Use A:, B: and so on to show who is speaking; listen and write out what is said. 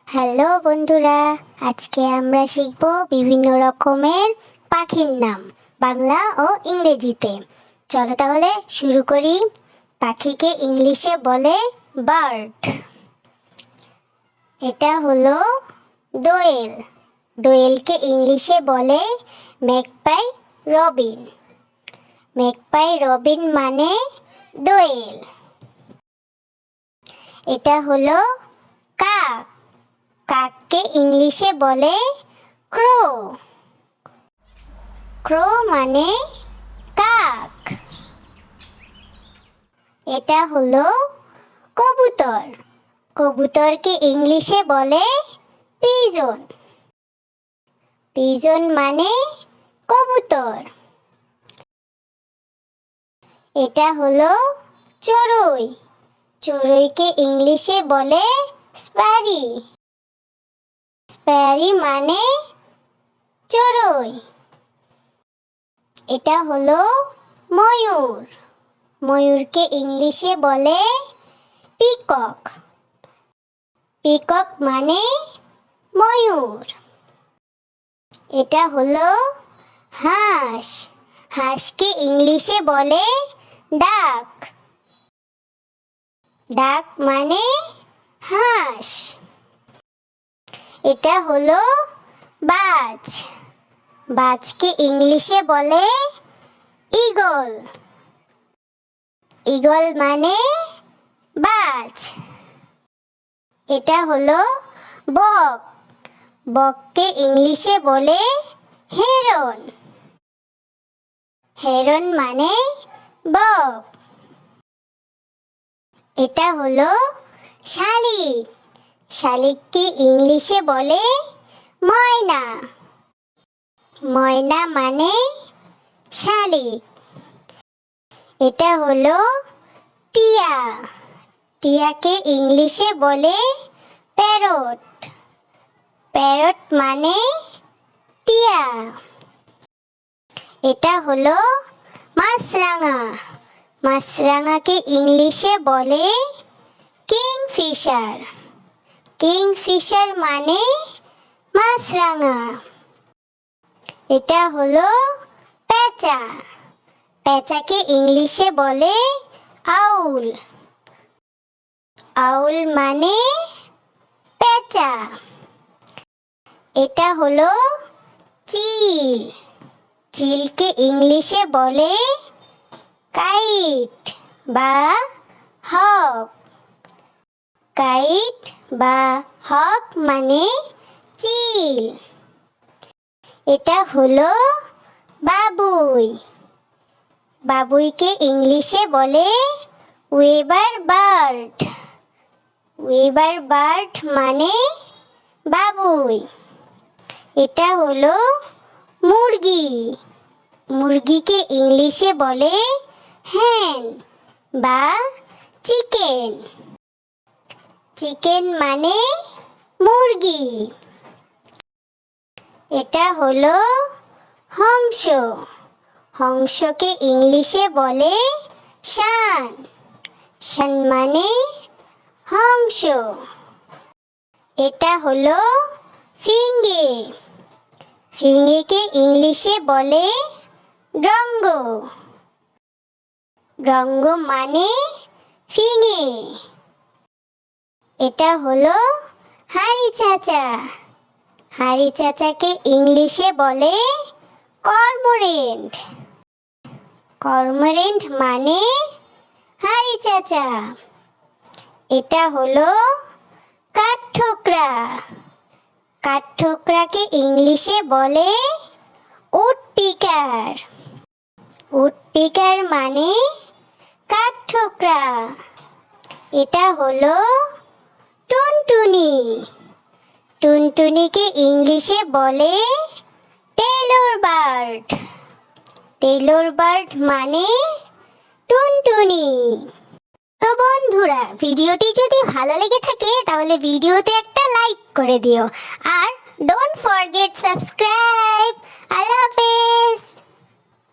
A: Hello বন্ধুরা, আজকে আমরা শিখব বিভিন্ন রকমের পাখির নাম বাংলা ও ইংরেজিতে। চলো তাহলে শুরু করি। পাখিকে ইংলিশে বলে বার্ড। এটা হলো দোয়েল। দোয়েলকে ইংলিশে বলে ম্যাকপাই রবিন। ম্যাকপাই রবিন মানে দোয়েল। এটা হলো কাক। কাককে ইংলিশে বলে ক্রো। ক্রো মানে কাক। এটা হলো কবুতর। কবুতরকে ইংলিশে বলে পিজন। পিজন মানে কবুতর। এটা হলো চড়ুই। চড়ুইকে ইংলিশে বলে স্প্যারি। স্প্যারি মানে চড়ুই। এটা হলো ময়ূর। ময়ূরকে ইংলিশে বলে পিকক। পিকক মানে ময়ূর। এটা হলো হাঁস। হাঁসকে ইংলিশে বলে ডাক। ডাক মানে হাঁস। এটা হলো বাজ। বাজকে ইংলিশে বলে ঈগল। ঈগল মানে বাজ। এটা হলো বক। বককে ইংলিশে বলে হেরন। হেরন মানে বক। এটা হলো শালিক। শালিককে ইংলিশে বলে ময়না। ময়না মানে শালিক। এটা হলো টিয়া। টিয়াকে ইংলিশে বলে প্যারট। প্যারট মানে টিয়া। এটা হলো মাছরাঙা। মাছরাঙাকে ইংলিশে বলে কিংফিশার। কিংফিশার মানে মাছরাঙা। এটা হলো পেঁচা। পেঁচাকে ইংলিশে বলে আউল। আউল মানে পেঁচা। এটা হলো চিল। চিলকে ইংলিশে বলে কাইট বা হক। কাইট বা হক মানে চিল। এটা হলো বাবুই। বাবুইকে ইংলিশে বলে ওয়েবার বার্ড। ওয়েবার বার্ড মানে বাবুই। এটা হলো মুরগি। মুরগিকে ইংলিশে বলে হ্যান বা চিকেন। চিকেন মানে মুরগি। এটা হলো হংস। হংসকে ইংলিশে বলে শান। শান মানে হংস। এটা হলো ফিঙে। ফিঙেকে ইংলিশে বলে ড্রঙ্গ। ড্রঙ্গ মানে ফিঙে। এটা হলো হাঁড়ি চাচা। হাঁড়ি চাচাকে ইংলিশে বলে কর্মোরেন্ট। কর্মোরেন্ট মানে হাঁড়ি চাচা। এটা হলো কাঠঠোকরা। কাঠঠোকরাকে ইংলিশে বলে উডপিকার। উডপিকার মানে কাঠঠোকরা। এটা হলো টুনটুনি। টুনটুনিকে ইংলিশে বলে টেলর বার্ড। টেলর বার্ড মানে টুনটুনি। তো বন্ধুরা, ভিডিওটি যদি ভালো লেগে থাকে তাহলে ভিডিওতে একটা লাইক করে দিও। আর ডোন্ট ফরগেট সাবস্ক্রাইব। আল্লাহ হাফেজ।